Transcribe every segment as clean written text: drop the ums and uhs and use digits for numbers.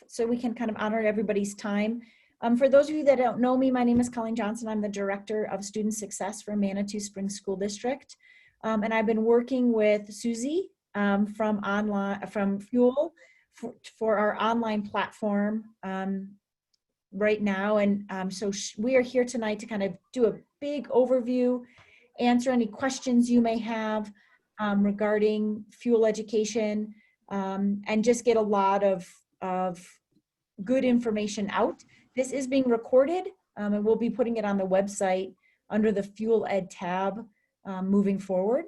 so we can kind of honor everybody's time. For those of you that don't know me, my name is Colleen Johnson. I'm the Director of Student Success for Manitou Springs School District. And I've been working with Susie from Fuel for our online platform right now. And so we are here tonight to kind of do a big overview, answer any questions you may have regarding Fuel education, and just get a lot of good information out. This is being recorded, and we'll be putting it on the website under the Fuel Ed tab moving forward.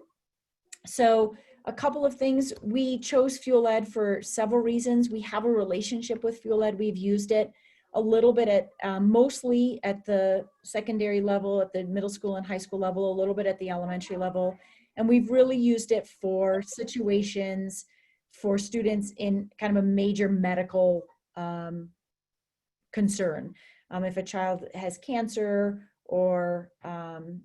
So a couple of things. We chose Fuel Ed for several reasons. We have a relationship with Fuel Ed. We've used it a little bit at mostly at the secondary level, at the middle school and high school level, a little bit at the elementary level. And we've really used it for situations for students in kind of a major medical concern. If a child has cancer or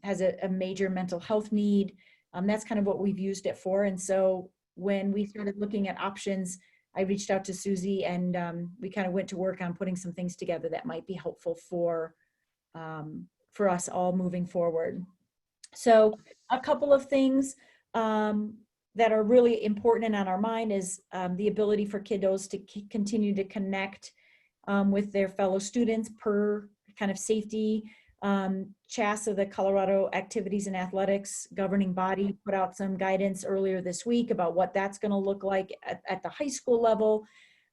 has a major mental health need, that's kind of what we've used it for. And so when we started looking at options, I reached out to Susie, and we kind of went to work on putting some things together that might be helpful for us all moving forward. So a couple of things that are really important and on our mind is the ability for kiddos to continue to connect with their fellow students per kind of safety. CHASA, the Colorado Activities and Athletics governing body, put out some guidance earlier this week about what that's going to look like at the high school level.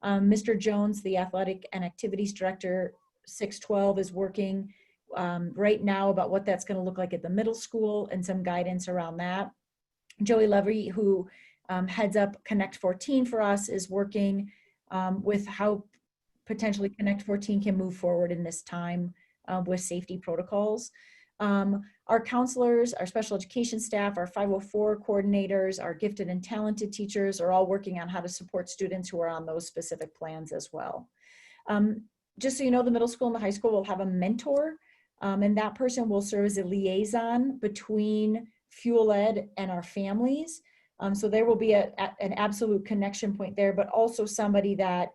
Mr. Jones, the Athletic and Activities Director, 612, is working right now about what that's going to look like at the middle school and some guidance around that. Joey Levy, who heads up Connect 14 for us, is working with how potentially Connect 14 can move forward in this time with safety protocols. Our counselors, our special education staff, our 504 coordinators, our gifted and talented teachers are all working on how to support students who are on those specific plans as well. Just so you know, the middle school and the high school will have a mentor, and that person will serve as a liaison between Fuel Ed and our families. So there will be an absolute connection point there, but also somebody that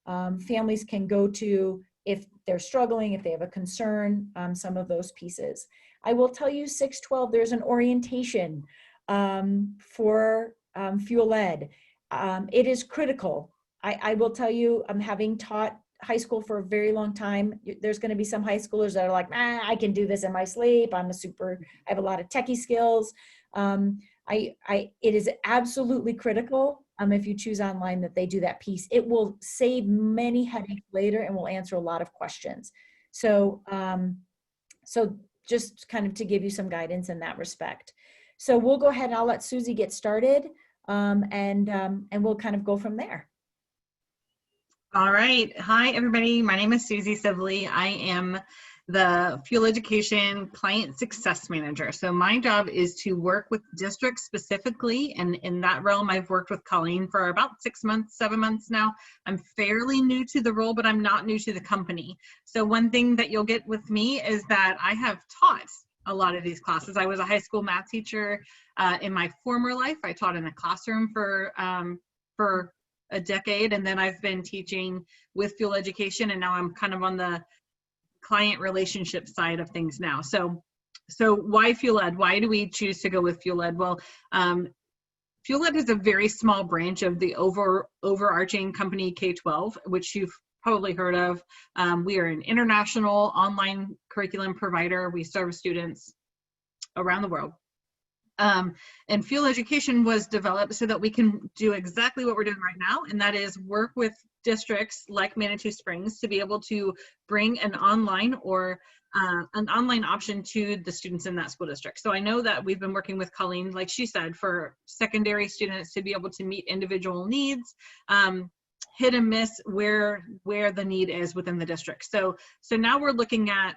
families can go to if they're struggling, if they have a concern, some of those pieces. I will tell you, 612, there's an orientation for Fuel Ed. It is critical. I will tell you, having taught high school for a very long time, there's going to be some high schoolers that are like, I can do this in my sleep. I have a lot of techie skills. It is absolutely critical if you choose online that they do that piece. It will save many headaches later and will answer a lot of questions. So, so just kind of to give you some guidance in that respect. So we'll go ahead and I'll let Susie get started, and we'll kind of go from there. All right. Hi, everybody. My name is Susie Sibley. I am the Fuel Education Client Success Manager. So my job is to work with districts specifically, and in that realm, I've worked with Colleen for about 6 months, 7 months now. I'm fairly new to the role, but I'm not new to the company. So one thing that you'll get with me is that I have taught a lot of these classes. I was a high school math teacher in my former life. I taught in a classroom for a decade, and then I've been teaching with Fuel Education, and now I'm kind of on the client relationship side of things now. So why Fuel Ed? Why do we choose to go with Fuel Ed? Well, Fuel Ed is a very small branch of the overarching company K-12, which you've probably heard of. We are an international online curriculum provider. We serve students around the world. And Fuel Education was developed so that we can do exactly what we're doing right now, and that is work with districts like Manitou Springs to be able to bring an online or an online option to the students in that school district. So I know that we've been working with Colleen, like she said, for secondary students to be able to meet individual needs, hit and miss where the need is within the district. So now we're looking at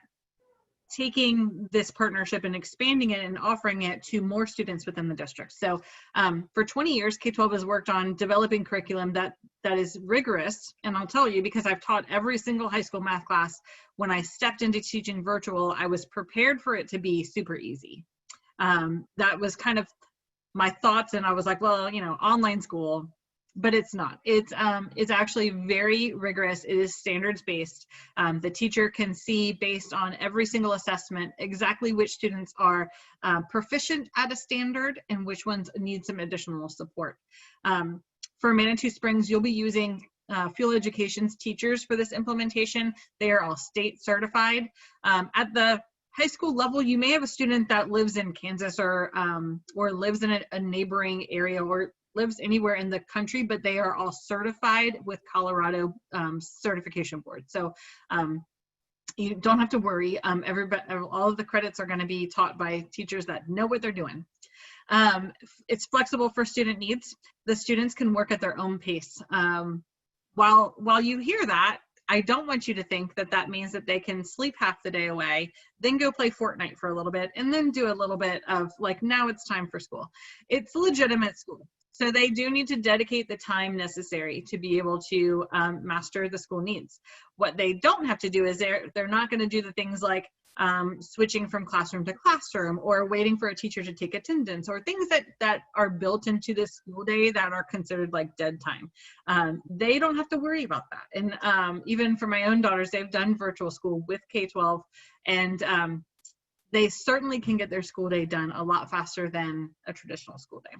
taking this partnership and expanding it and offering it to more students within the district. So for 20 years, K-12 has worked on developing curriculum that is rigorous. And I'll tell you, because I've taught every single high school math class, when I stepped into teaching virtual, I was prepared for it to be super easy. That was kind of my thoughts. And I was like, well, you know, online school, but it's not. It's actually very rigorous. It is standards based. The teacher can see based on every single assessment exactly which students are proficient at a standard and which ones need some additional support. For Manitou Springs, you'll be using Fuel Education's teachers for this implementation. They are all state certified. At the high school level, you may have a student that lives in Kansas or lives in a neighboring area or lives anywhere in the country, but they are all certified with Colorado certification board. So you don't have to worry. Everybody, all of the credits are going to be taught by teachers that know what they're doing. It's flexible for student needs. The students can work at their own pace. While you hear that, I don't want you to think that that means that they can sleep half the day away, then go play Fortnite for a little bit, and then do a little bit of like, now it's time for school. It's legitimate school. So they do need to dedicate the time necessary to be able to master the school needs. What they don't have to do is they're not going to do the things like switching from classroom to classroom or waiting for a teacher to take attendance or things that are built into the school day that are considered like dead time. They don't have to worry about that. And even for my own daughters, they've done virtual school with K-12, and they certainly can get their school day done a lot faster than a traditional school day.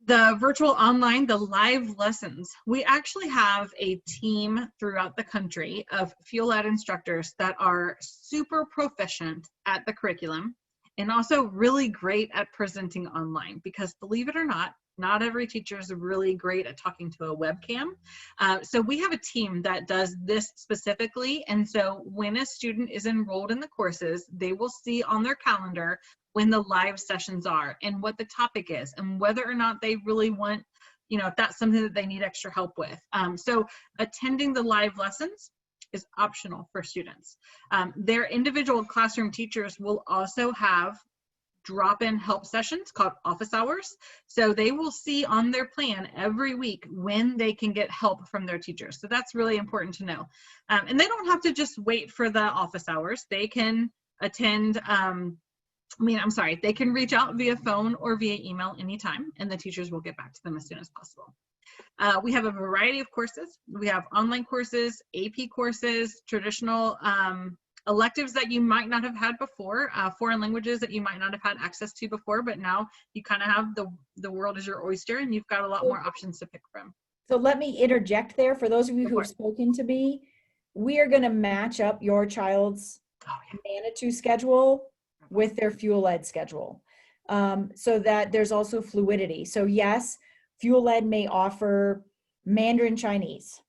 The virtual online, the live lessons, we actually have a team throughout the country of Fuel Ed instructors that are super proficient at the curriculum and also really great at presenting online, because believe it or not every teacher is really great at talking to a webcam. So we have a team that does this specifically. And so when a student is enrolled in the courses, they will see on their calendar when the live sessions are and what the topic is and whether or not they really want, if that's something that they need extra help with. So attending the live lessons is optional for students. Their individual classroom teachers will also have drop-in help sessions called office hours. So they will see on their plan every week when they can get help from their teachers. So that's really important to know. And they don't have to just wait for the office hours. They can attend, they can reach out via phone or via email anytime, and the teachers will get back to them as soon as possible. We have a variety of courses. We have online courses, AP courses, traditional electives that you might not have had before, foreign languages that you might not have had access to before, but now you kind of have the world as your oyster and you've got a lot more options to pick from. So let me interject there. For those of you who have spoken to me, we are going to match up your child's Manitou schedule with their Fuel Ed schedule, so that there's also fluidity. So yes, Fuel Ed may offer Mandarin Chinese.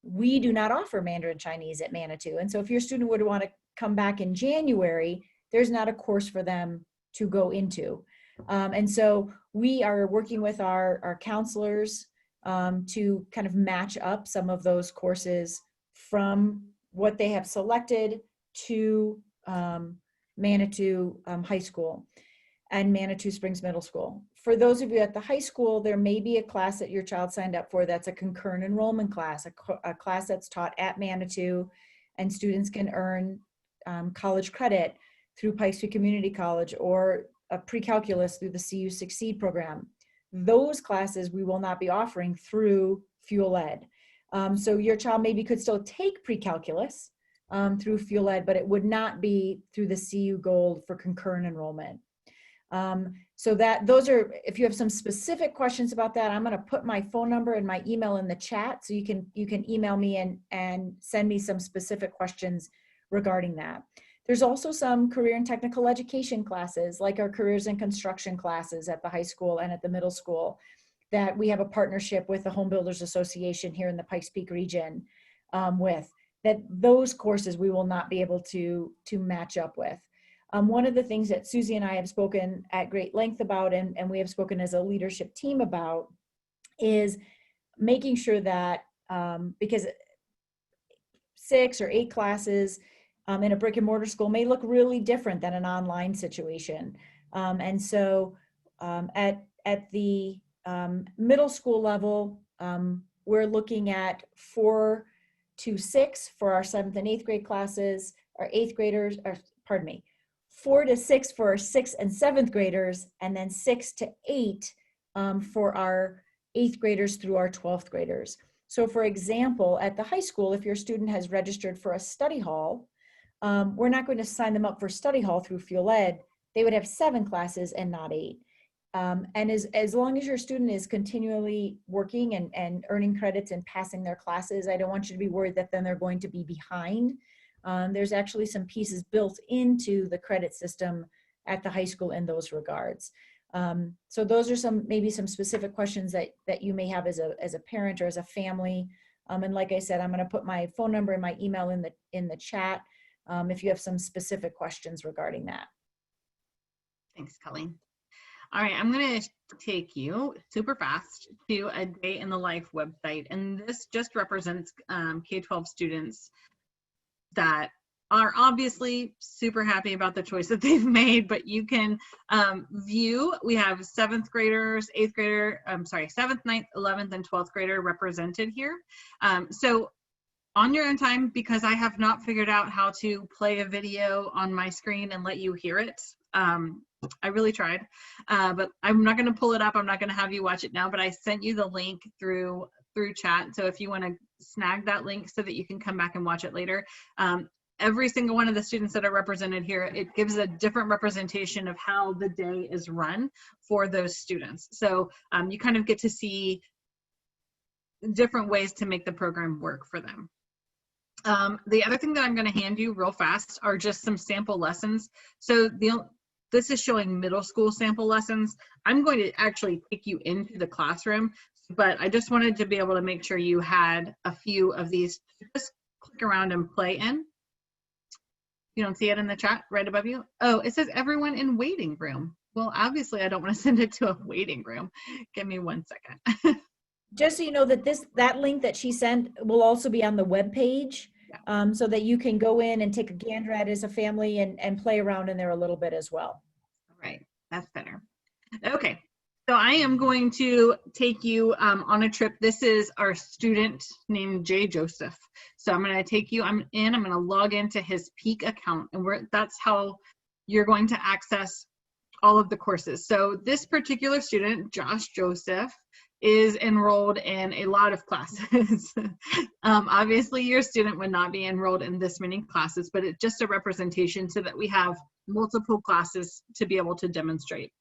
We do not offer Mandarin Chinese at Manitou. And so if your student would want to come back in January, there's not a course for them to go into. And so we are working with our counselors to kind of match up some of those courses from what they have selected to Manitou High School and Manitou Springs Middle School. For those of you at the high school, there may be a class that your child signed up for that's a concurrent enrollment class, a class that's taught at Manitou, and students can earn college credit through Pikes Peak Community College or a pre-calculus through the CU Succeed program. Those classes we will not be offering through Fuel Ed. So your child maybe could still take pre-calculus through Fuel Ed, but it would not be through the CU Gold for concurrent enrollment. So those are, if you have some specific questions about that, I'm going to put my phone number and my email in the chat, so you can email me and send me some specific questions regarding that. There's also some career and technical education classes, like our careers and construction classes at the high school and at the middle school, that we have a partnership with the Home Builders Association here in the Pikes Peak region that those courses we will not be able to match up with. One of the things that Susie and I have spoken at great length about, and we have spoken as a leadership team about, is making sure that, because 6 or 8 classes in a brick and mortar school may look really different than an online situation. And so at the middle school level, we're looking at 4 to 6 for our 7th and 8th grade classes, our 8th graders, or pardon me, 4 to 6 for our 6th and 7th graders, and then 6 to 8 for our 8th graders through our 12th graders. So for example, at the high school, if your student has registered for a study hall, we're not going to sign them up for study hall through Fuel Ed. They would have 7 classes and not 8. And as long as your student is continually working and earning credits and passing their classes, I don't want you to be worried that then they're going to be behind. There's actually some pieces built into the credit system at the high school in those regards. So those are maybe some specific questions that you may have as a parent or as a family. And like I said, I'm going to put my phone number and my email in the chat if you have some specific questions regarding that. Thanks, Colleen. All right, I'm going to take you super fast to a Day in the Life website, and this just represents K-12 students that are obviously super happy about the choice that they've made, but you can view, we have 7th graders, 8th grader, 7th, 9th, 11th, and 12th grader represented here. So on your own time, because I have not figured out how to play a video on my screen and let you hear it. I really tried, but I'm not going to pull it up. I'm not going to have you watch it now, but I sent you the link through chat. So if you want to snag that link so that you can come back and watch it later. Every single one of the students that are represented here, it gives a different representation of how the day is run for those students. So you kind of get to see different ways to make the program work for them. The other thing that I'm going to hand you real fast are just some sample lessons. So this is showing middle school sample lessons. I'm going to actually take you into the classroom, but I just wanted to be able to make sure you had a few of these to just click around and play in. You don't see it in the chat right above you? Oh, it says everyone in waiting room. Well, obviously I don't want to send it to a waiting room. Give me 1 second. Just so you know that link that she sent will also be on the web page, so that you can go in and take a gander at it as a family and play around in there a little bit as well. All right, that's better. Okay, so I am going to take you on a trip. This is our student named Jay Joseph. So I'm going to take you, I'm going to log into his Peak account, and that's how you're going to access all of the courses. So this particular student, Josh Joseph, is enrolled in a lot of classes. Obviously, your student would not be enrolled in this many classes, but it's just a representation so that we have multiple classes to be able to demonstrate.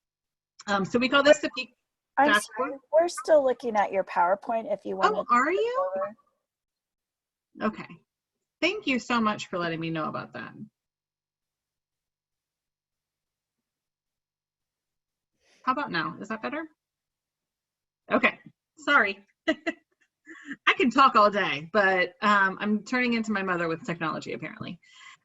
So we call this the Peak dashboard. Sorry, we're still looking at your PowerPoint if you want to. Oh, are you? Okay. Thank you so much for letting me know about that. How about now? Is that better? Okay, sorry. I can talk all day, but I'm turning into my mother with technology apparently.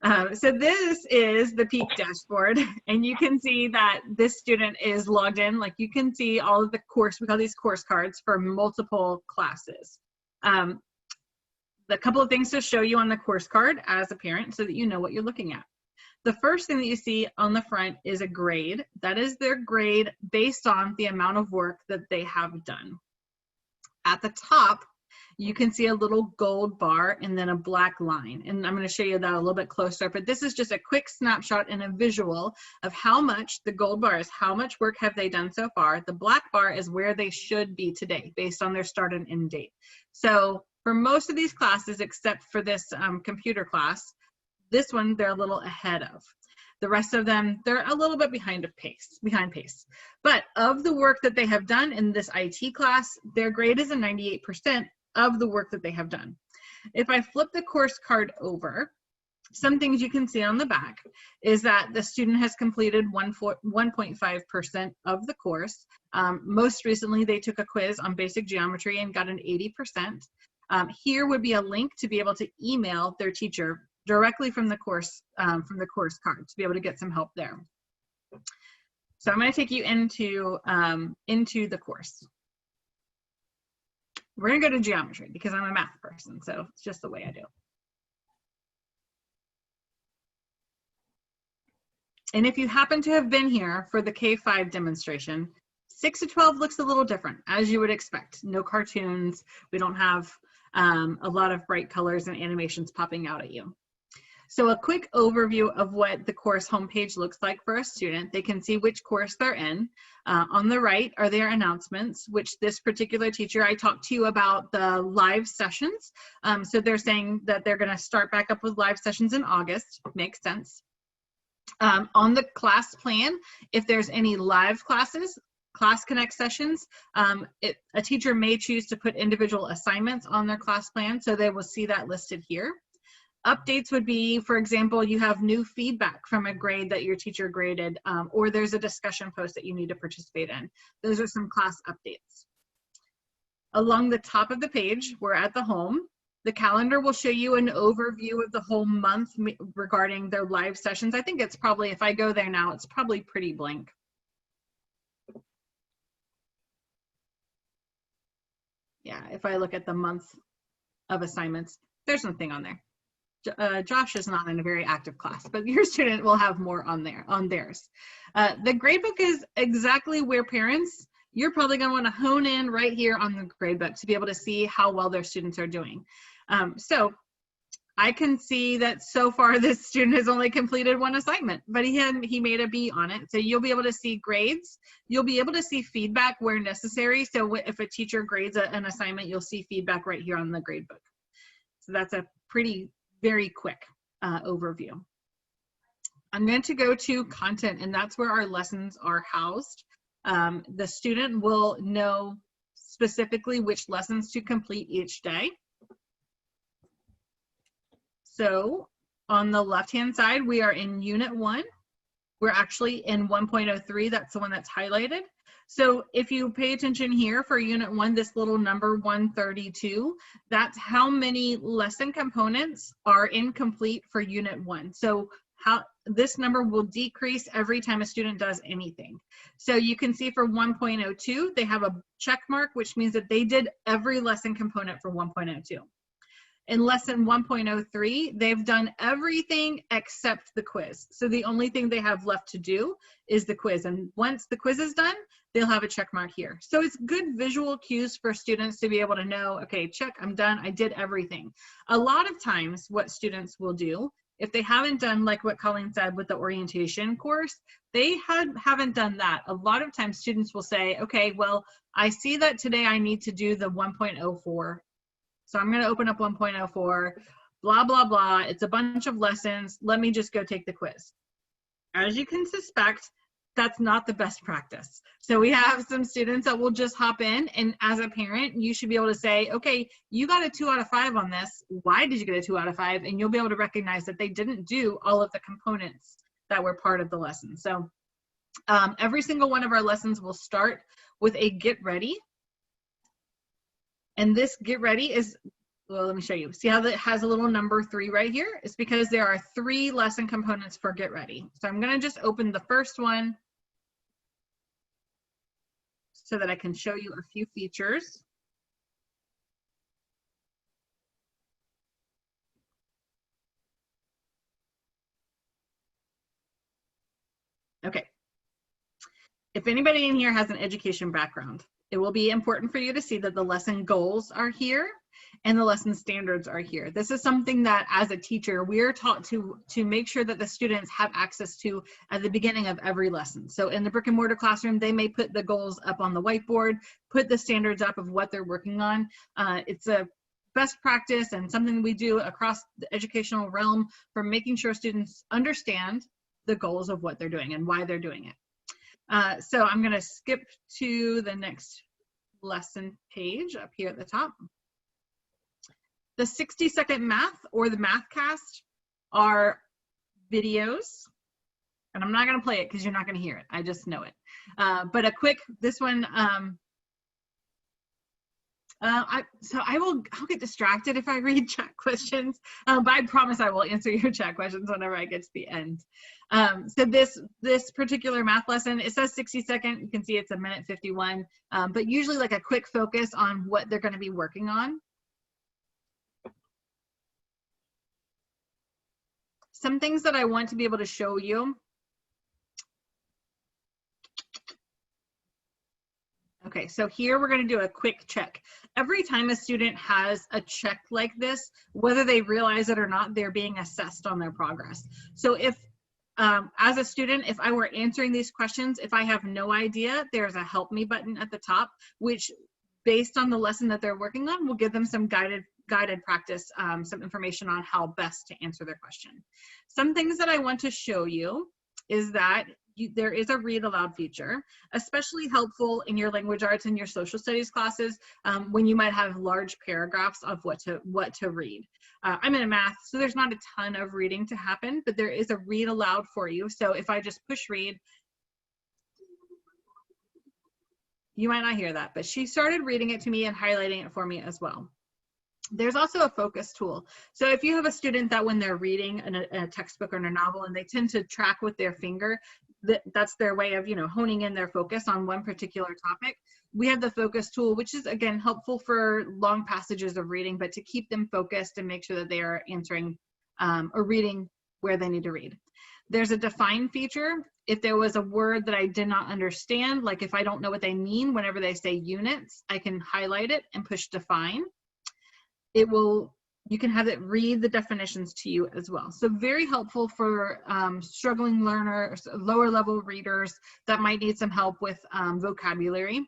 So this is the Peak dashboard, and you can see that this student is logged in. Like you can see all of the course, we call these course cards for multiple classes. The couple of things to show you on the course card as a parent so that you know what you're looking at. The first thing that you see on the front is a grade. That is their grade based on the amount of work that they have done. At the top, you can see a little gold bar and then a black line. And I'm going to show you that a little bit closer, but this is just a quick snapshot and a visual of how much the gold bar is, how much work have they done so far. The black bar is where they should be today based on their start and end date. So for most of these classes, except for this computer class, this one they're a little ahead of. The rest of them, they're a little bit behind pace. But of the work that they have done in this IT class, their grade is a 98% of the work that they have done. If I flip the course card over, some things you can see on the back is that the student has completed 1.5% of the course. Most recently, they took a quiz on basic geometry and got an 80%. Here would be a link to be able to email their teacher directly from the course card to be able to get some help there. So I'm going to take you into the course. We're going to go to geometry because I'm a math person, so it's just the way I do. And if you happen to have been here for the K-5 demonstration, 6 to 12 looks a little different, as you would expect. No cartoons. We don't have a lot of bright colors and animations popping out at you. So a quick overview of what the course homepage looks like for a student. They can see which course they're in. On the right are their announcements, which this particular teacher, I talked to you about the live sessions. So they're saying that they're going to start back up with live sessions in August. Makes sense. On the class plan, if there's any live classes, Class Connect sessions, a teacher may choose to put individual assignments on their class plan, so they will see that listed here. Updates would be, for example, you have new feedback from a grade that your teacher graded, or there's a discussion post that you need to participate in. Those are some class updates. Along the top of the page, we're at the home. The calendar will show you an overview of the whole month regarding their live sessions. I think it's probably, if I go there now, it's probably pretty blank. Yeah, if I look at the month of assignments, there's nothing on there. Josh is not in a very active class, but your student will have more on theirs. The gradebook is exactly where parents, you're probably going to want to hone in right here on the gradebook to be able to see how well their students are doing. So I can see that so far this student has only completed one assignment, but he made a B on it. So you'll be able to see grades. You'll be able to see feedback where necessary. So if a teacher grades an assignment, you'll see feedback right here on the gradebook. So that's a very quick overview. I'm going to go to content, and that's where our lessons are housed. The student will know specifically which lessons to complete each day. So on the left-hand side, we are in Unit 1. We're actually in 1.03. That's the one that's highlighted. So if you pay attention here for Unit 1, this little number 132, that's how many lesson components are incomplete for Unit 1. So how this number will decrease every time a student does anything. So you can see for 1.02, they have a check mark, which means that they did every lesson component for 1.02. In lesson 1.03, they've done everything except the quiz. So the only thing they have left to do is the quiz. And once the quiz is done, they'll have a check mark here. So it's good visual cues for students to be able to know, okay, check, I'm done, I did everything. A lot of times what students will do, if they haven't done like what Colleen said with the orientation course, they haven't done that. A lot of times students will say, okay, well, I see that today I need to do the 1.04. So I'm going to open up 1.04, blah, blah, blah. It's a bunch of lessons. Let me just go take the quiz. As you can suspect, that's not the best practice. So we have some students that will just hop in, and as a parent, you should be able to say, okay, you got a 2 out of 5 on this. Why did you get a 2 out of 5? And you'll be able to recognize that they didn't do all of the components that were part of the lesson. So every single one of our lessons will start with a get ready. And this get ready is, well, let me show you. See how that has a little number 3 right here? It's because there are 3 lesson components for get ready. So I'm going to just open the first one so that I can show you a few features. Okay. If anybody in here has an education background, it will be important for you to see that the lesson goals are here and the lesson standards are here. This is something that as a teacher, we're taught to make sure that the students have access to at the beginning of every lesson. So in the brick and mortar classroom, they may put the goals up on the whiteboard, put the standards up of what they're working on. It's a best practice and something we do across the educational realm for making sure students understand the goals of what they're doing and why they're doing it. So I'm going to skip to the next lesson page up here at the top. The 60-second math or the MathCast are videos, and I'm not going to play it because you're not going to hear it. I just know it. But a quick, this one, I'll get distracted if I read chat questions, but I promise I will answer your chat questions whenever I get to the end. So this particular math lesson, it says 60-second. You can see it's 1:51, but usually like a quick focus on what they're going to be working on. Some things that I want to be able to show you. Okay, so here we're going to do a quick check. Every time a student has a check like this, whether they realize it or not, they're being assessed on their progress. So if, as a student, if I were answering these questions, if I have no idea, there's a help me button at the top, which based on the lesson that they're working on will give them some guided practice, some information on how best to answer their question. Some things that I want to show you is that there is a read aloud feature, especially helpful in your language arts and your social studies classes when you might have large paragraphs of what to read. I'm in a math, so there's not a ton of reading to happen, but there is a read aloud for you. So if I just push read, you might not hear that, but she started reading it to me and highlighting it for me as well. There's also a focus tool. So if you have a student that when they're reading a textbook or a novel and they tend to track with their finger, that's their way of, honing in their focus on one particular topic. We have the focus tool, which is again helpful for long passages of reading, but to keep them focused and make sure that they are answering or reading where they need to read. There's a define feature. If there was a word that I did not understand, like if I don't know what they mean whenever they say units, I can highlight it and push define. You can have it read the definitions to you as well. So very helpful for struggling learners, lower level readers that might need some help with vocabulary.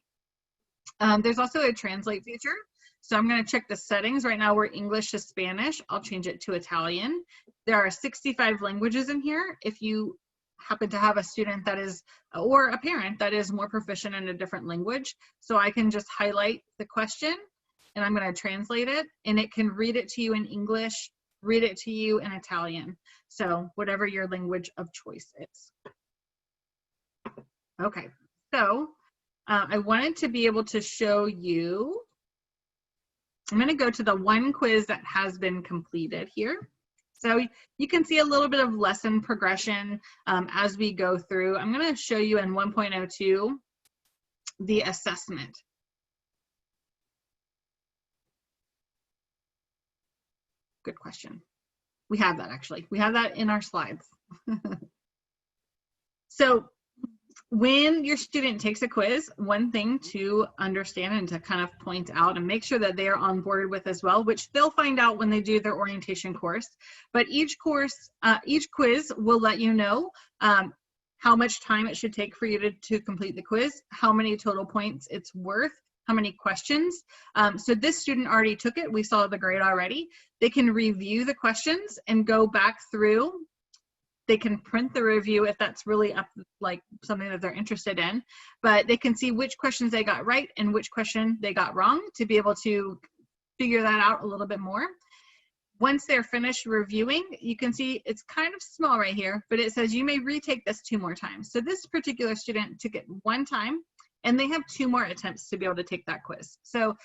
There's also a translate feature. So I'm going to check the settings. Right now we're English to Spanish. I'll change it to Italian. There are 65 languages in here. If you happen to have a student that is, or a parent that is more proficient in a different language, so I can just highlight the question and I'm going to translate it, and it can read it to you in English, read it to you in Italian. So whatever your language of choice is. Okay, so I wanted to be able to show you, I'm going to go to the one quiz that has been completed here. So you can see a little bit of lesson progression as we go through. I'm going to show you in 1.02 the assessment. Good question. We have that actually. We have that in our slides. So when your student takes a quiz, one thing to understand and to kind of point out and make sure that they are on board with as well, which they'll find out when they do their orientation course. But each quiz will let you know how much time it should take for you to complete the quiz, how many total points it's worth, how many questions. So this student already took it. We saw the grade already. They can review the questions and go back through. They can print the review if that's really up, like something that they're interested in, but they can see which questions they got right and which question they got wrong to be able to figure that out a little bit more. Once they're finished reviewing, you can see it's kind of small right here, but it says you may retake this 2 more times. So this particular student took it 1 time, and they have 2 more attempts to be able to take that quiz. So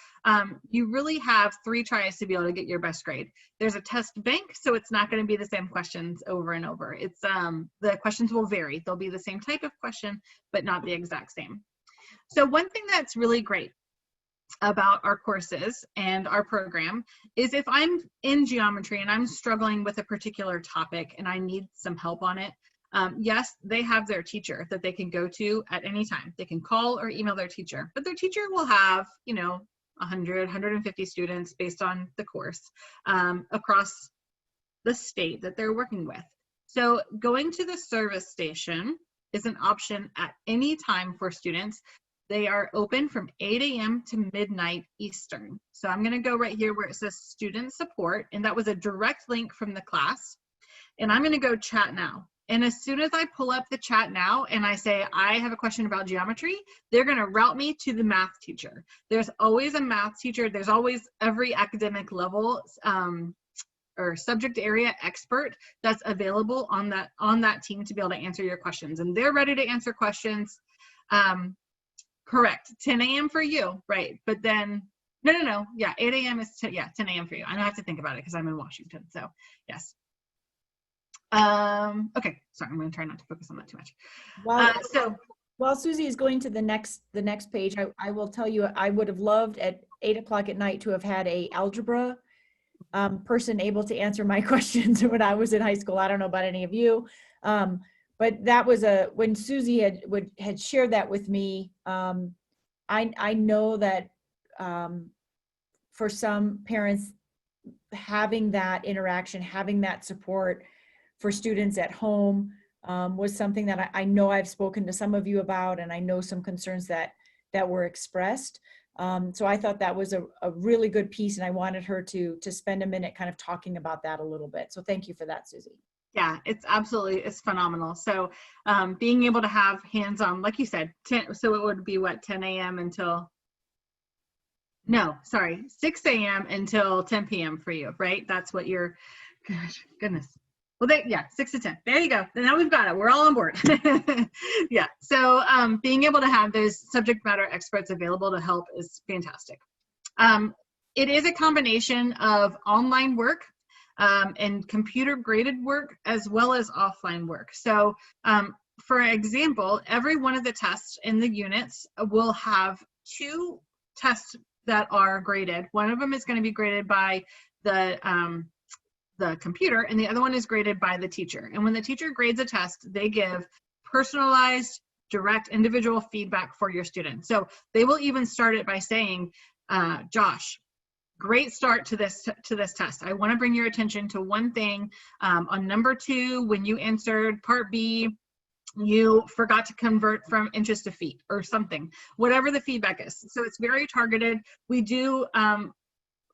you really have 3 tries to be able to get your best grade. There's a test bank, so it's not going to be the same questions over and over. It's the questions will vary. They'll be the same type of question, but not the exact same. So one thing that's really great about our courses and our program is if I'm in geometry and I'm struggling with a particular topic and I need some help on it, yes, they have their teacher that they can go to at any time. They can call or email their teacher, but their teacher will have, 100, 150 students based on the course across the state that they're working with. So going to the service station is an option at any time for students. They are open from 8 a.m. to midnight Eastern. So I'm going to go right here where it says student support, and that was a direct link from the class. And I'm going to go chat now. And as soon as I pull up the chat now and I say, I have a question about geometry, they're going to route me to the math teacher. There's always a math teacher. There's always every academic level or subject area expert that's available on that team to be able to answer your questions. And they're ready to answer questions. Correct. 10 a.m. for you. Right. But then, no. Yeah. 8 a.m. is 10 a.m. for you. I don't have to think about it because I'm in Washington. So yes. Okay, sorry, I'm going to try not to focus on that too much. While Susie is going to the next page, I will tell you, I would have loved at 8 o'clock at night to have had a algebra person able to answer my questions when I was in high school. I don't know about any of you, but that was when Susie had shared that with me. I know that for some parents, having that interaction, having that support for students at home was something that I know I've spoken to some of you about, and I know some concerns that were expressed. So I thought that was a really good piece, and I wanted her to spend a minute kind of talking about that a little bit. So thank you for that, Susie. Yeah, it's phenomenal. So being able to have hands-on, like you said, so it would be what, 10 a.m. until, no, sorry, 6 a.m. until 10 p.m. for you, right? That's what you're, goodness. Well, 6 to 10. There you go. Now we've got it. We're all on board. Yeah. So being able to have those subject matter experts available to help is fantastic. It is a combination of online work and computer graded work as well as offline work. So for example, every one of the tests in the units will have 2 tests that are graded. One of them is going to be graded by the computer, and the other one is graded by the teacher. And when the teacher grades a test, they give personalized, direct, individual feedback for your student. So they will even start it by saying, Josh, great start to this test. I want to bring your attention to one thing. On number 2, when you answered part B, you forgot to convert from inches to feet or something, whatever the feedback is. So it's very targeted. We do,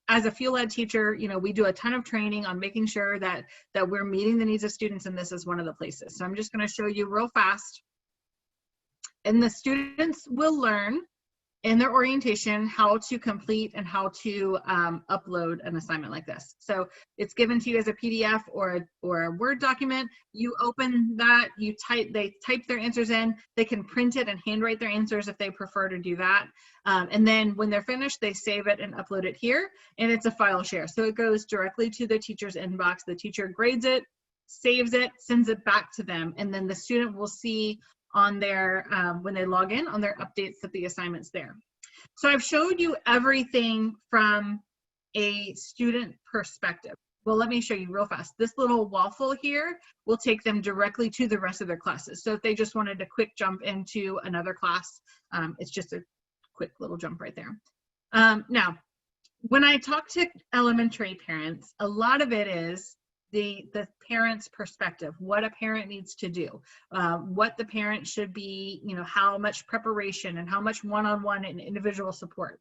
as a field ed teacher, we do a ton of training on making sure that we're meeting the needs of students, and this is one of the places. So I'm just going to show you real fast. And the students will learn in their orientation how to complete and how to upload an assignment like this. So it's given to you as a PDF or a Word document. You open that, they type their answers in. They can print it and handwrite their answers if they prefer to do that. And then when they're finished, they save it and upload it here, and it's a file share. So it goes directly to the teacher's inbox. The teacher grades it, saves it, sends it back to them, and then the student will see on their, when they log in, on their updates that the assignment's there. So I've showed you everything from a student perspective. Well, let me show you real fast. This little waffle here will take them directly to the rest of their classes. So if they just wanted to quick jump into another class, it's just a quick little jump right there. Now, when I talk to elementary parents, a lot of it is the parent's perspective, what a parent needs to do, what the parent should be, how much preparation and how much one-on-one and individual support.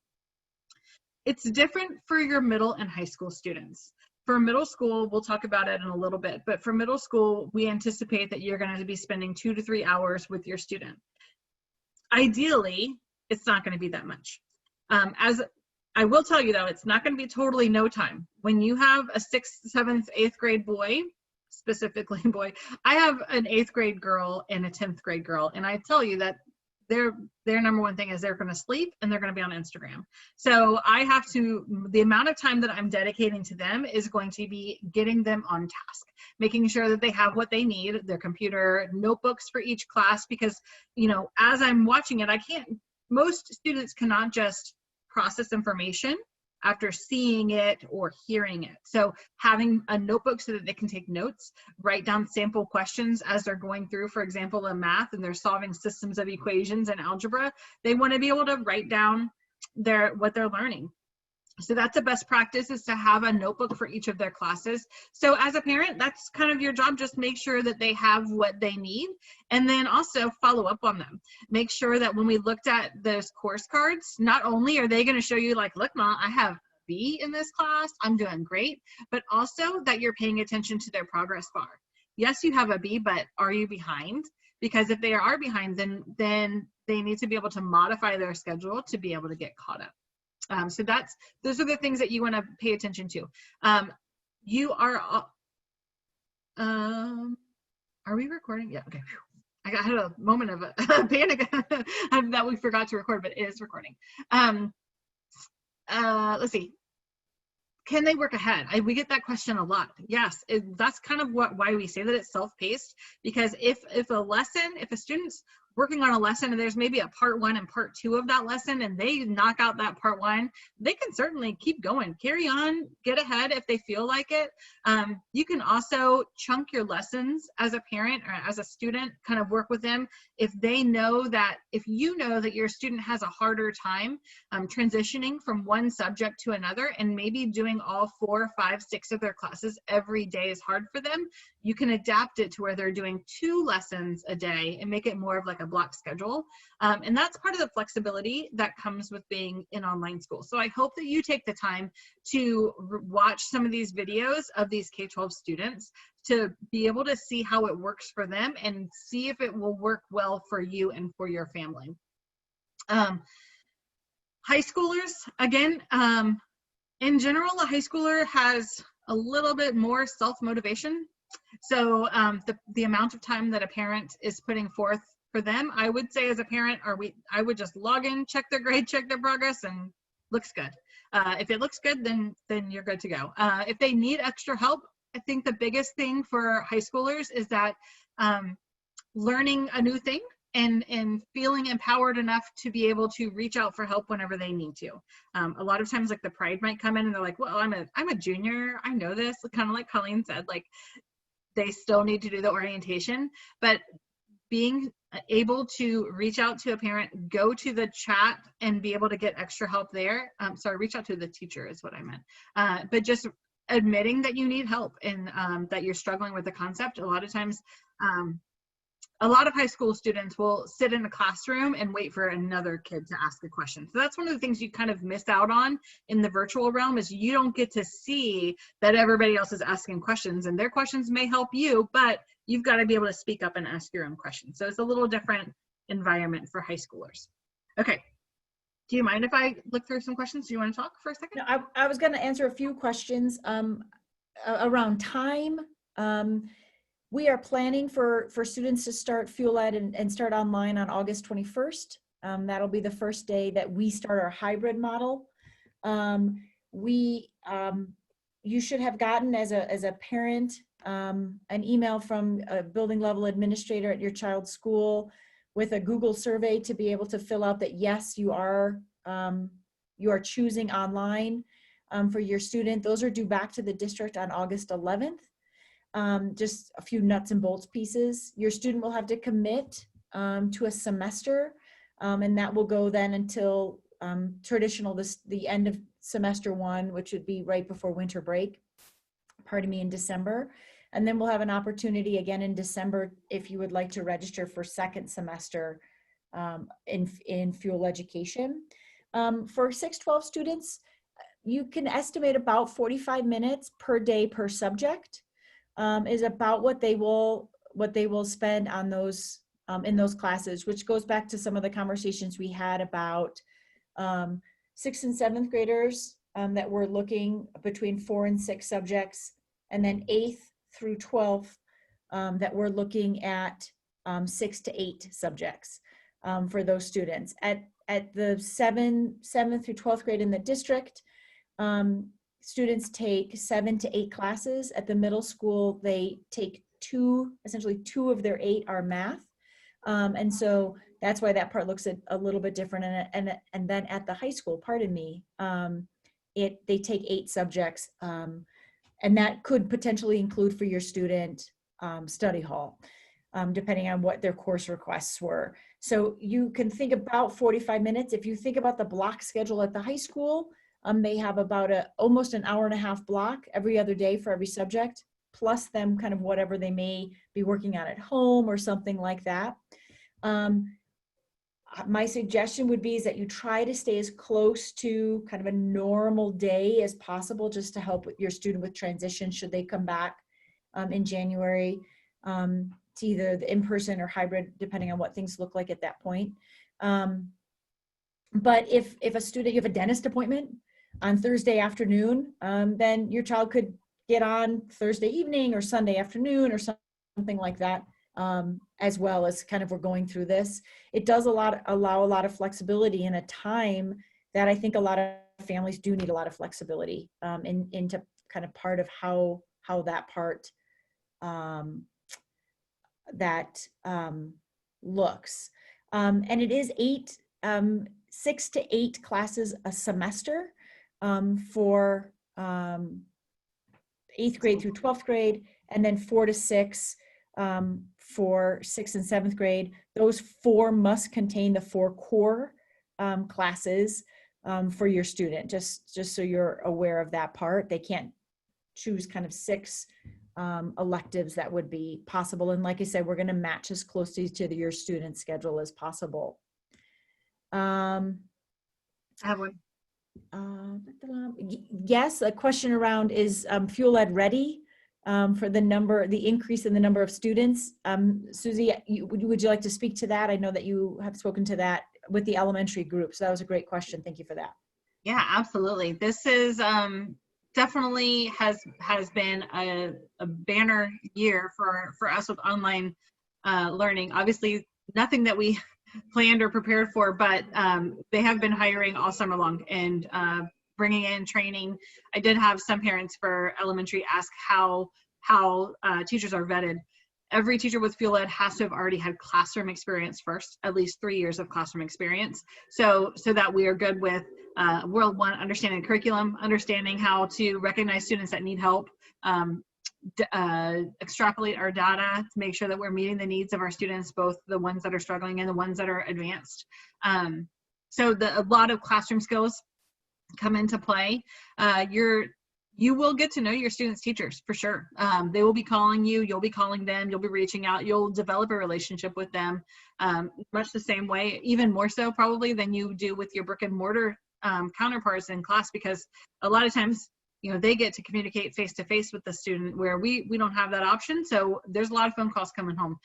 It's different for your middle and high school students. For middle school, we'll talk about it in a little bit, but for middle school, we anticipate that you're going to be spending 2 to 3 hours with your student. Ideally, it's not going to be that much. As I will tell you though, it's not going to be totally no time. When you have a 6th, 7th, 8th grade boy, specifically boy, I have an 8th grade girl and a 10th grade girl, and I tell you that their number one thing is they're going to sleep and they're going to be on Instagram. So I have to, the amount of time that I'm dedicating to them is going to be getting them on task, making sure that they have what they need, their computer, notebooks for each class, because, as I'm watching it, most students cannot just process information after seeing it or hearing it. So having a notebook so that they can take notes, write down sample questions as they're going through, for example, in math, and they're solving systems of equations and algebra, they want to be able to write down what they're learning. So that's a best practice, is to have a notebook for each of their classes. So as a parent, that's kind of your job. Just make sure that they have what they need, and then also follow up on them. Make sure that when we looked at those course cards, not only are they going to show you like, look, Mom, I have B in this class, I'm doing great, but also that you're paying attention to their progress bar. Yes, you have a B, but are you behind? Because if they are behind, then they need to be able to modify their schedule to be able to get caught up. So those are the things that you want to pay attention to. You are we recording? Yeah, okay. I had a moment of a panic that we forgot to record, but it is recording. Let's see. Can they work ahead? We get that question a lot. Yes, that's kind of why we say that it's self-paced, because if a student's working on a lesson and there's maybe a part 1 and part 2 of that lesson, and they knock out that part 1, they can certainly keep going, carry on, get ahead if they feel like it. You can also chunk your lessons as a parent or as a student, kind of work with them. If you know that your student has a harder time transitioning from one subject to another, and maybe doing all 4, 5, 6 of their classes every day is hard for them, you can adapt it to where they're doing 2 lessons a day and make it more of like a block schedule. And that's part of the flexibility that comes with being in online school. So I hope that you take the time to watch some of these videos of these K-12 students to be able to see how it works for them and see if it will work well for you and for your family. High schoolers, again, in general, a high schooler has a little bit more self-motivation. So the amount of time that a parent is putting forth for them, I would say as a parent, I would just log in, check their grade, check their progress, and looks good. If it looks good, then you're good to go. If they need extra help, I think the biggest thing for high schoolers is that learning a new thing and feeling empowered enough to be able to reach out for help whenever they need to. A lot of times, like, the pride might come in and they're like, well, I'm a junior, I know this, kind of like Colleen said, like, they still need to do the orientation, but being able to reach out to a parent, go to the chat and be able to get extra help there. Reach out to the teacher is what I meant. But just admitting that you need help and that you're struggling with the concept. A lot of times, a lot of high school students will sit in a classroom and wait for another kid to ask a question. So that's one of the things you kind of miss out on in the virtual realm, is you don't get to see that everybody else is asking questions, and their questions may help you, but you've got to be able to speak up and ask your own questions. So it's a little different environment for high schoolers. Okay. Do you mind if I look through some questions? Do you want to talk for a second? No, I was going to answer a few questions around time. We are planning for students to start Fuel Ed and start online on August 21st. That'll be the first day that we start our hybrid model. You should have gotten as a parent an email from a building level administrator at your child's school with a Google survey to be able to fill out that yes, you are choosing online for your student. Those are due back to the district on August 11th. Just a few nuts and bolts pieces. Your student will have to commit to a semester, and that will go then until the end of semester 1, which would be right before winter break, in December. And then we'll have an opportunity again in December if you would like to register for second semester in Fuel Education. For 612 students, you can estimate about 45 minutes per day per subject. Is about what they will spend on those in those classes, which goes back to some of the conversations we had about 6th and 7th graders that were looking between 4 and 6 subjects, and then 8th through 12th that we're looking at 6 to 8 subjects for those students. At the 7th through 12th grade in the district, students take 7 to 8 classes. At the middle school, they take essentially 2 of their 8 are math. And so that's why that part looks a little bit different. And then at the high school, they take 8 subjects. And that could potentially include for your student study hall, depending on what their course requests were. So you can think about 45 minutes. If you think about the block schedule at the high school, they have about almost an hour and a half block every other day for every subject, plus them kind of whatever they may be working on at home or something like that. My suggestion would be is that you try to stay as close to kind of a normal day as possible, just to help your student with transition should they come back in January to either the in-person or hybrid, depending on what things look like at that point. But if a student, you have a dentist appointment on Thursday afternoon, then your child could get on Thursday evening or Sunday afternoon or something like that, as well as kind of we're going through this. It does allow a lot of flexibility in a time that I think a lot of families do need a lot of flexibility into kind of part of how that part looks. And it is 6 to 8 classes a semester for 8th grade through 12th grade, and then 4 to 6 for 6th and 7th grade. Those 4 must contain the 4 core classes for your student, just so you're aware of that part. They can't choose kind of 6 electives that would be possible. And like I said, we're going to match as closely to your student schedule as possible. I have one. Yes, a question around is Fuel Ed ready for the increase in the number of students? Susie, would you like to speak to that? I know that you have spoken to that with the elementary group, so that was a great question. Thank you for that. Yeah, absolutely. This is definitely has been a banner year for us with online learning. Obviously, nothing that we planned or prepared for, but they have been hiring all summer long and bringing in training. I did have some parents for elementary ask how teachers are vetted. Every teacher with Fuel Ed has to have already had classroom experience first, at least 3 years of classroom experience, so that we are good with World 1, understanding curriculum, understanding how to recognize students that need help, extrapolate our data to make sure that we're meeting the needs of our students, both the ones that are struggling and the ones that are advanced. So a lot of classroom skills come into play. You will get to know your students' teachers for sure. They will be calling you, you'll be calling them, you'll be reaching out, you'll develop a relationship with them, much the same way, even more so probably than you do with your brick and mortar counterparts in class, because a lot of times, they get to communicate face to face with the student where we don't have that option. So there's a lot of phone calls coming home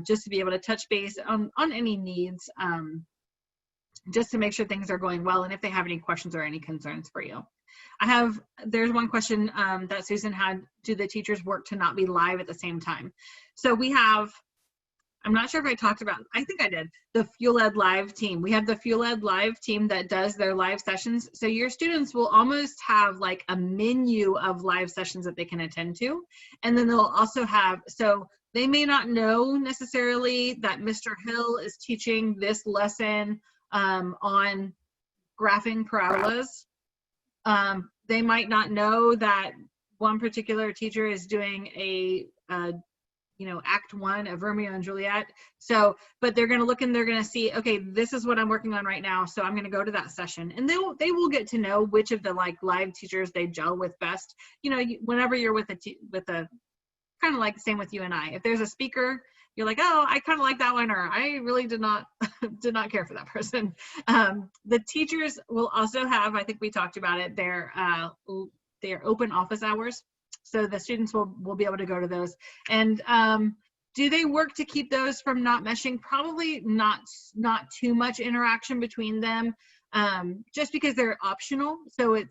just to be able to touch base on any needs, just to make sure things are going well, and if they have any questions or any concerns for you. There's one question that Susan had: do the teachers work to not be live at the same time? So we have, I'm not sure if I talked about, I think I did, the Fuel Ed Live team. We have the Fuel Ed Live team that does their live sessions. So your students will almost have like a menu of live sessions that they can attend to. And then they'll also have, so they may not know necessarily that Mr. Hill is teaching this lesson on graphing parabolas. They might not know that one particular teacher is doing Act 1 of Romeo and Juliet. So, but they're going to look and they're going to see, okay, this is what I'm working on right now, so I'm going to go to that session, and they will get to know which of the live teachers they gel with best. Whenever you're with a kind of like same with you and I. If there's a speaker, you're like, oh, I kind of like that one, or I really did not care for that person. The teachers will also have, I think we talked about it, their open office hours. So the students will be able to go to those. And do they work to keep those from not meshing? Probably not too much interaction between them, just because they're optional. So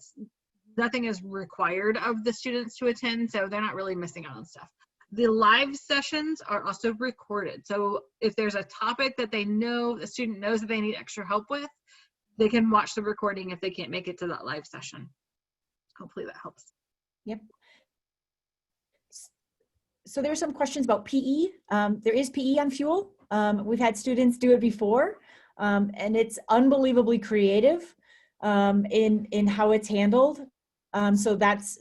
nothing is required of the students to attend, so they're not really missing out on stuff. The live sessions are also recorded. So if there's a topic that the student knows that they need extra help with, they can watch the recording if they can't make it to that live session. Hopefully that helps. Yep. So there are some questions about PE. There is PE on Fuel. We've had students do it before, and it's unbelievably creative in how it's handled. So that's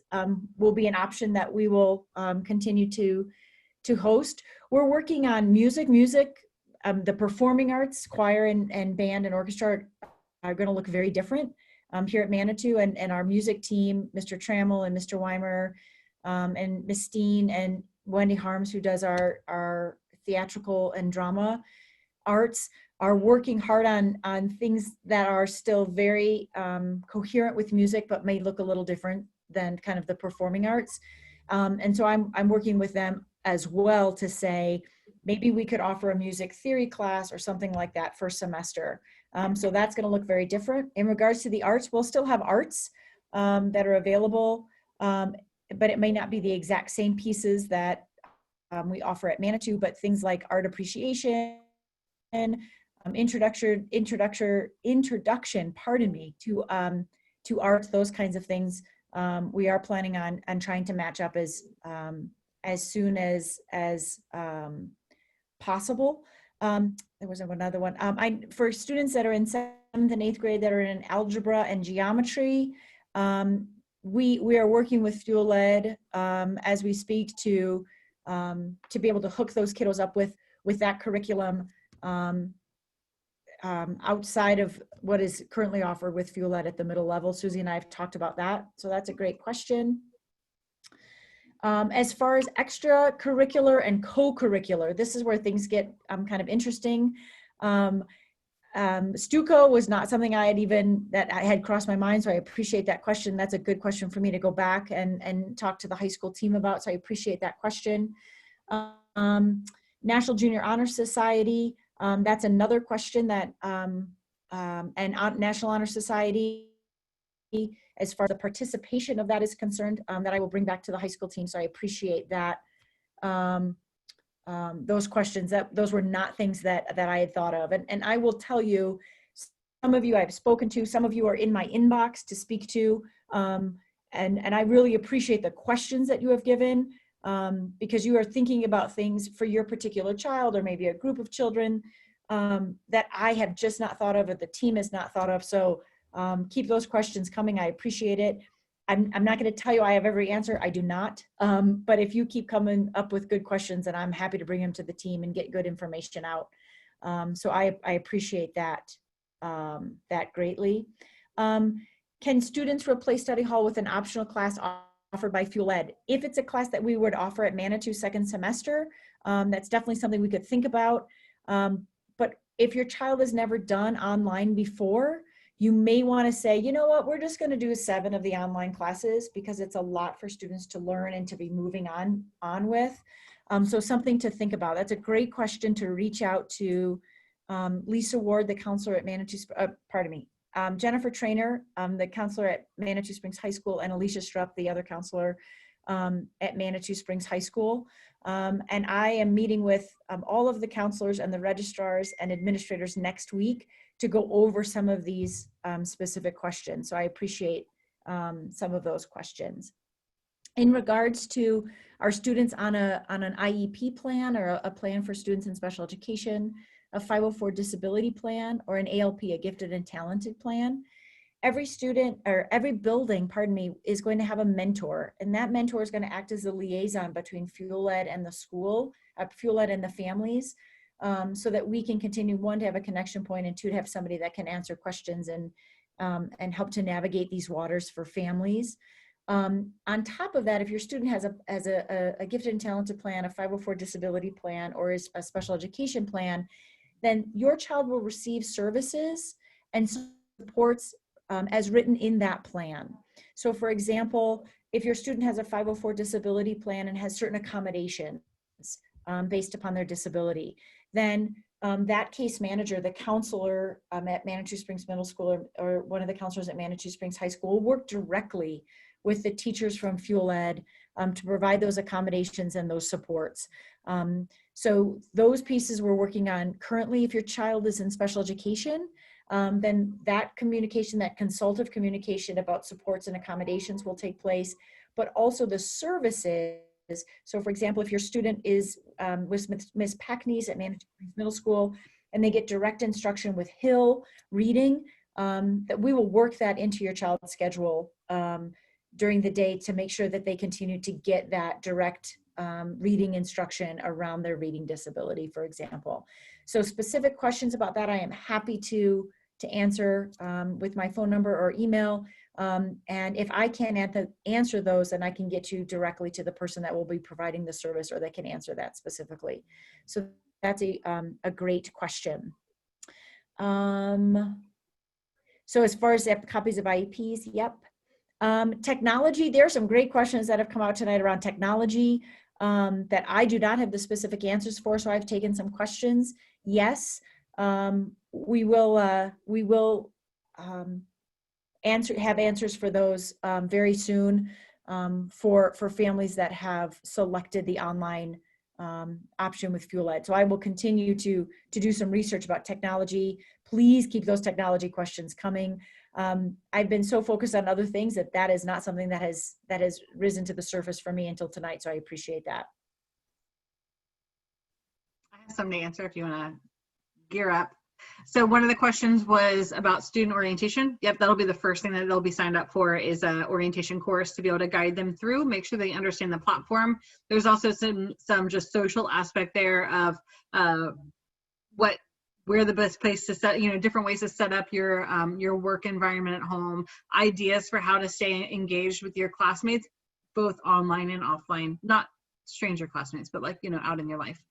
will be an option that we will continue to host. We're working on music. The performing arts, choir and band and orchestra are going to look very different here at Manitou, and our music team, Mr. Trammell and Mr. Weimer, and Miss Steen and Wendy Harms, who does our theatrical and drama arts, are working hard on things that are still very coherent with music, but may look a little different than kind of the performing arts. And so I'm working with them as well to say, maybe we could offer a music theory class or something like that first semester. So that's going to look very different. In regards to the arts, we'll still have arts that are available, but it may not be the exact same pieces that we offer at Manitou, but things like art appreciation, introduction, pardon me, to art, those kinds of things. We are planning on trying to match up as soon as possible. There was another one. For students that are in 7th and 8th grade that are in algebra and geometry, we are working with Fuel Ed as we speak to be able to hook those kiddos up with that curriculum outside of what is currently offered with Fuel Ed at the middle level. Susie and I have talked about that, so that's a great question. As far as extracurricular and co-curricular, this is where things get kind of interesting. Stuco was not something that I had crossed my mind, so I appreciate that question. That's a good question for me to go back and talk to the high school team about, so I appreciate that question. National Junior Honor Society, that's another question that, and National Honor Society, as far as the participation of that is concerned, that I will bring back to the high school team, so I appreciate that. Those questions, those were not things that I had thought of. And I will tell you, some of you I've spoken to, some of you are in my inbox to speak to, and I really appreciate the questions that you have given, because you are thinking about things for your particular child or maybe a group of children that I have just not thought of, or the team has not thought of. So keep those questions coming. I appreciate it. I'm not going to tell you I have every answer. I do not. But if you keep coming up with good questions, then I'm happy to bring them to the team and get good information out. So I appreciate that, that greatly. Can students replace study hall with an optional class offered by Fuel Ed? If it's a class that we would offer at Manitou second semester, that's definitely something we could think about. But if your child has never done online before, you may want to say, you know what, we're just going to do 7 of the online classes because it's a lot for students to learn and to be moving on with. So something to think about. That's a great question to reach out to Lisa Ward, the counselor at Manitou, Jennifer Trainer, the counselor at Manitou Springs High School, and Alicia Strupp, the other counselor at Manitou Springs High School. And I am meeting with all of the counselors and the registrars and administrators next week to go over some of these specific questions. So I appreciate some of those questions. In regards to our students on an IEP plan or a plan for students in special education, a 504 disability plan, or an ALP, a gifted and talented plan, every student or every building, pardon me, is going to have a mentor, and that mentor is going to act as a liaison between Fuel Ed and the school, Fuel Ed and the families, so that we can continue, 1, to have a connection point, and 2, to have somebody that can answer questions and help to navigate these waters for families. On top of that, if your student has a gifted and talented plan, a 504 disability plan, or is a special education plan, then your child will receive services and supports as written in that plan. So for example, if your student has a 504 disability plan and has certain accommodations based upon their disability, then that case manager, the counselor at Manitou Springs Middle School, or one of the counselors at Manitou Springs High School, will work directly with the teachers from Fuel Ed to provide those accommodations and those supports. So those pieces we're working on currently. If your child is in special education, then that communication, that consultative communication about supports and accommodations will take place, but also the services. So for example, if your student is with Ms. Packney's at Manitou Springs Middle School, and they get direct instruction with Hill reading, that we will work that into your child's schedule during the day to make sure that they continue to get that direct reading instruction around their reading disability, for example. So specific questions about that, I am happy to answer with my phone number or email. And if I can't answer those, then I can get you directly to the person that will be providing the service, or that can answer that specifically. So that's a great question. So as far as copies of IEPs, yep. Technology, there are some great questions that have come out tonight around technology that I do not have the specific answers for, so I've taken some questions. Yes, we will have answers for those very soon for families that have selected the online option with Fuel Ed. So I will continue to do some research about technology. Please keep those technology questions coming. I've been so focused on other things that is not something that has risen to the surface for me until tonight. So I appreciate that. I have some to answer if you want to gear up. So one of the questions was about student orientation. Yep, that'll be the first thing that they'll be signed up for, is an orientation course to be able to guide them through, make sure they understand the platform. There's also some just social aspect there of where the best place to set, different ways to set up your work environment at home, ideas for how to stay engaged with your classmates, both online and offline, not stranger classmates, but like, out in your life.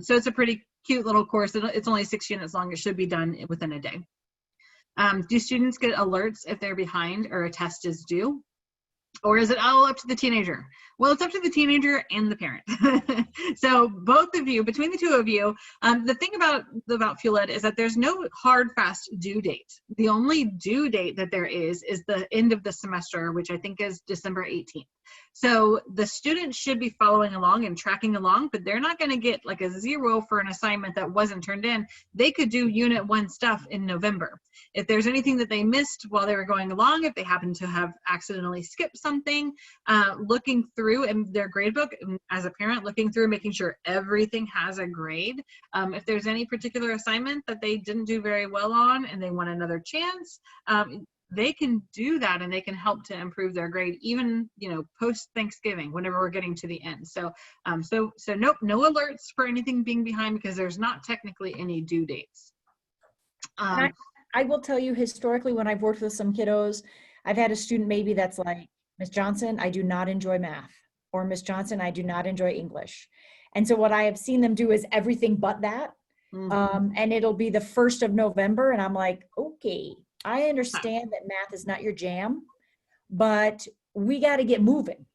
So it's a pretty cute little course. It's only 6 units long. It should be done within a day. Do students get alerts if they're behind or a test is due? Or is it all up to the teenager? Well, it's up to the teenager and the parent. So both of you, between the two of you, the thing about FuelEd is that there's no hard, fast due date. The only due date that there is the end of the semester, which I think is December 18th. So the students should be following along and tracking along, but they're not going to get like a 0 for an assignment that wasn't turned in. They could do Unit 1 stuff in November. If there's anything that they missed while they were going along, if they happen to have accidentally skipped something, looking through in their gradebook, as a parent, looking through, making sure everything has a grade. If there's any particular assignment that they didn't do very well on and they want another chance, they can do that, and they can help to improve their grade, even post Thanksgiving, whenever we're getting to the end. So nope, no alerts for anything being behind, because there's not technically any due dates. I will tell you, historically, when I've worked with some kiddos, I've had a student maybe that's like, Miss Johnson, I do not enjoy math, or Miss Johnson, I do not enjoy English. And so what I have seen them do is everything but that. And it'll be the 1st of November, and I'm like, okay, I understand that math is not your jam, but we got to get moving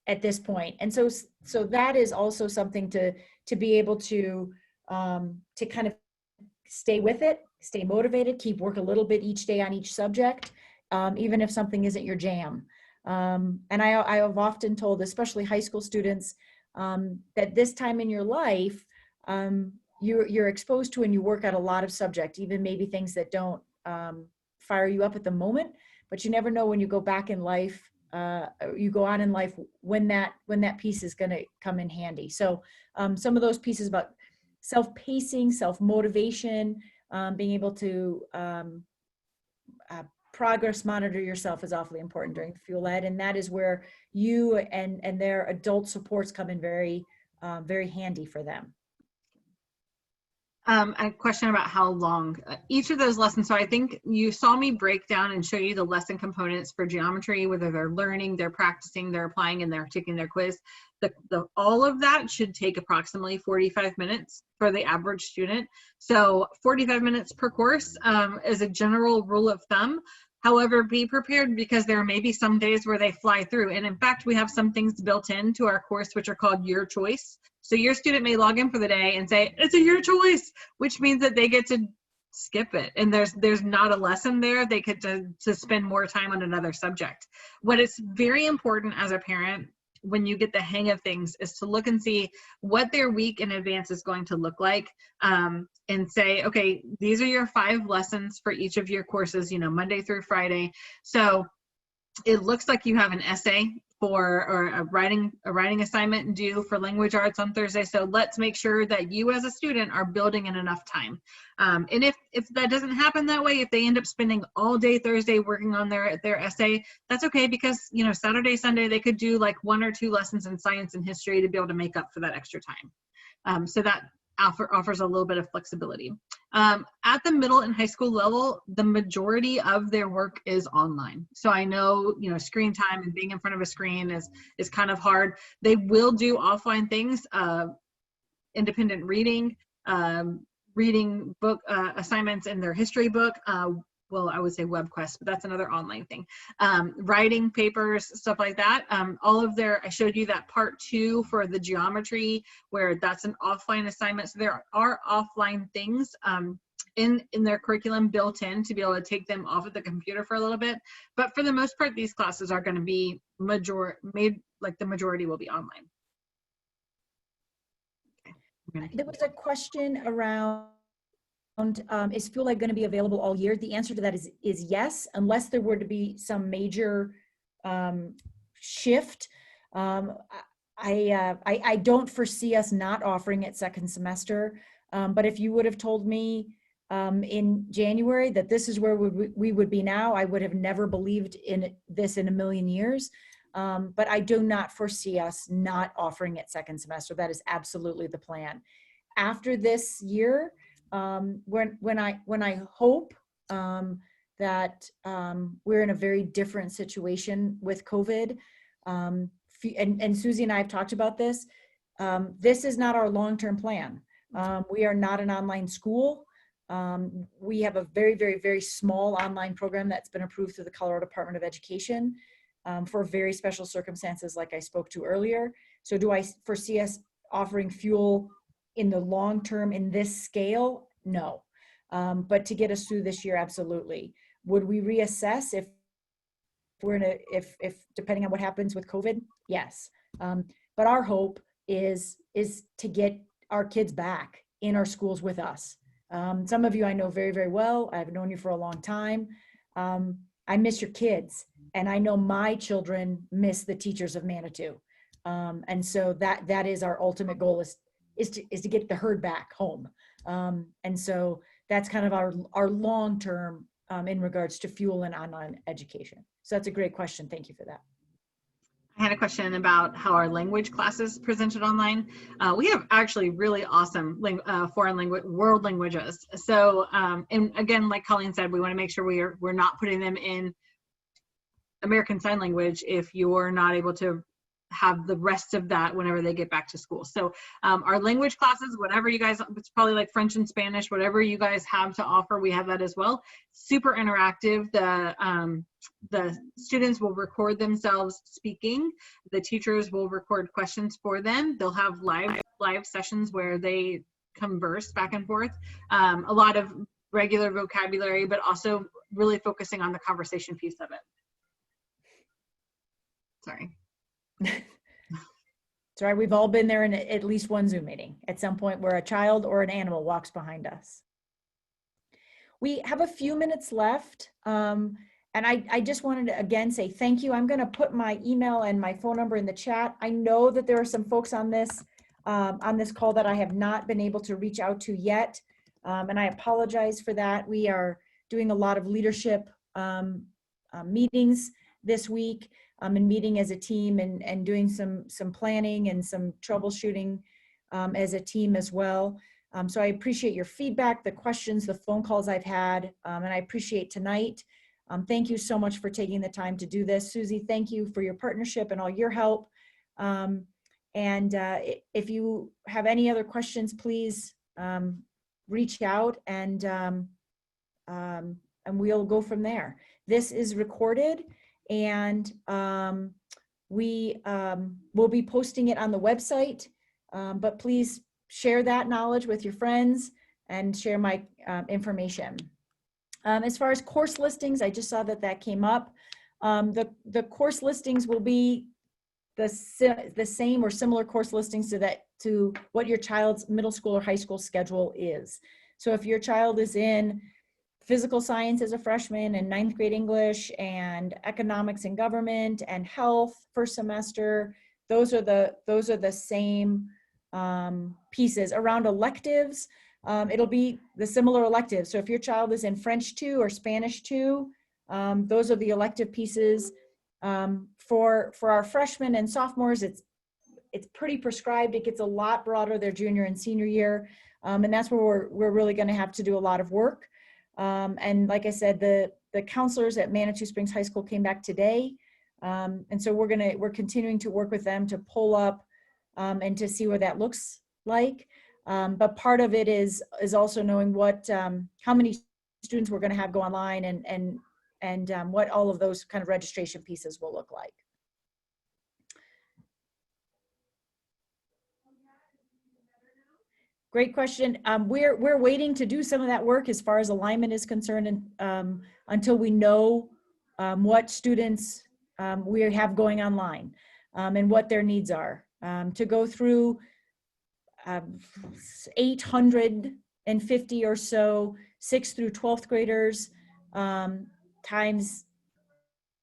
at this point. And so that is also something to be able to kind of stay with it, stay motivated, keep work a little bit each day on each subject, even if something isn't your jam. And I have often told, especially high school students, that this time in your life, you're exposed to and you work at a lot of subjects, even maybe things that don't fire you up at the moment, but you never know when you go back in life, you go on in life, when that piece is going to come in handy. So some of those pieces about self-pacing, self-motivation, being able to progress monitor yourself is awfully important during FuelEd, and that is where you and their adult supports come in very, very handy for them. A question about how long each of those lessons. So I think you saw me break down and show you the lesson components for geometry, whether they're learning, they're practicing, they're applying, and they're taking their quiz. All of that should take approximately 45 minutes for the average student. So 45 minutes per course is a general rule of thumb. However, be prepared, because there may be some days where they fly through. And in fact, we have some things built into our course which are called your choice. So your student may log in for the day and say, it's a your choice, which means that they get to skip it. And there's not a lesson there. They get to spend more time on another subject. What is very important as a parent, when you get the hang of things, is to look and see what their week in advance is going to look like, and say, okay, these are your 5 lessons for each of your courses, Monday through Friday. So it looks like you have an essay or a writing assignment due for language arts on Thursday. So let's make sure that you as a student are building in enough time. And if that doesn't happen that way, if they end up spending all day Thursday working on their essay, that's okay, because Saturday, Sunday, they could do like 1 or 2 lessons in science and history to be able to make up for that extra time. So that offers a little bit of flexibility. At the middle and high school level, the majority of their work is online. So I know, screen time and being in front of a screen is kind of hard. They will do offline things, independent reading, reading book assignments in their history book. Well, I would say WebQuest, but that's another online thing. Writing papers, stuff like that. I showed you that part 2 for the geometry, where that's an offline assignment. So there are offline things in their curriculum built in to be able to take them off of the computer for a little bit. But for the most part, these classes are going to be the majority will be online. Okay. There was a question around, is FuelEd going to be available all year? The answer to that is yes, unless there were to be some major shift. I don't foresee us not offering it second semester. But if you would have told me in January, that this is where we would be now. I would have never believed in this in a million years. But I do not foresee us not offering it second semester. That is absolutely the plan. After this year, when I hope that we're in a very different situation with COVID, and Susie and I have talked about this. This is not our long-term plan. We are not an online school. We have a very, very, very small online program that's been approved through the Colorado Department of Education for very special circumstances like I spoke to earlier. So do I foresee us offering fuel in the long term in this scale? No. But to get us through this year, absolutely. Would we reassess if we're in if depending on what happens with COVID? Yes. But our hope is to get our kids back in our schools with us. Some of you I know very, very well. I've known you for a long time. I miss your kids, and I know my children miss the teachers of Manitou. And so that is our ultimate goal is to get the herd back home. And so that's kind of our long term in regards to fuel and online education. So that's a great question. Thank you for that. I had a question about how our language classes presented online. We have actually really awesome foreign language, world languages. So, and again, like Colleen said, we want to make sure we're not putting them in American Sign Language if you're not able to have the rest of that whenever they get back to school. So our language classes, whatever you guys, it's probably like French and Spanish, whatever you guys have to offer, we have that as well. Super interactive. The students will record themselves speaking. The teachers will record questions for them. They'll have live sessions where they converse back and forth. A lot of regular vocabulary, but also really focusing on the conversation piece of it. Sorry. Sorry, we've all been there in at least one Zoom meeting at some point where a child or an animal walks behind us. We have a few minutes left. And I just wanted to again say thank you. I'm going to put my email and my phone number in the chat. I know that there are some folks on this call that I have not been able to reach out to yet. And I apologize for that. We are doing a lot of leadership meetings this week. And meeting as a team and doing some planning and some troubleshooting as a team as well. So I appreciate your feedback, the questions, the phone calls I've had, and I appreciate tonight. Thank you so much for taking the time to do this. Susie, thank you for your partnership and all your help. And if you have any other questions, please reach out and we'll go from there. This is recorded. And we will be posting it on the website, but please share that knowledge with your friends and share my information. As far as course listings, I just saw that came up. The course listings will be the same or similar course listings to what your child's middle school or high school schedule is. So if your child is in physical science as a freshman and 9th grade English and economics and government and health first semester, those are the same pieces. Around electives, it'll be the similar electives. So if your child is in French 2 or Spanish 2, those are the elective pieces. For our freshmen and sophomores, it's pretty prescribed. It gets a lot broader their junior and senior year, and that's where we're really going to have to do a lot of work. And like I said, the counselors at Manitou Springs High School came back today. And so we're continuing to work with them to pull up and to see what that looks like. But part of it is also knowing how many students we're going to have go online and what all of those kind of registration pieces will look like. Great question. We're waiting to do some of that work as far as alignment is concerned, and until we know what students we have going online and what their needs are. To go through 850 or so 6th through 12th graders times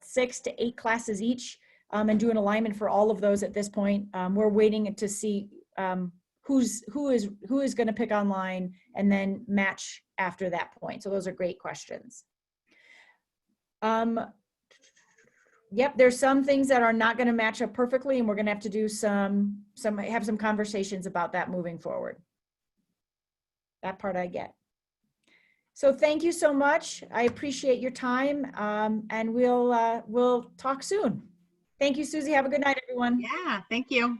6 to 8 classes each, and do an alignment for all of those at this point. We're waiting to see who is going to pick online and then match after that point? So those are great questions. Yep, there's some things that are not going to match up perfectly, and we're going to have to do have some conversations about that moving forward. That part I get. So thank you so much. I appreciate your time, and we'll talk soon. Thank you, Susie. Have a good night, everyone. Yeah, thank you.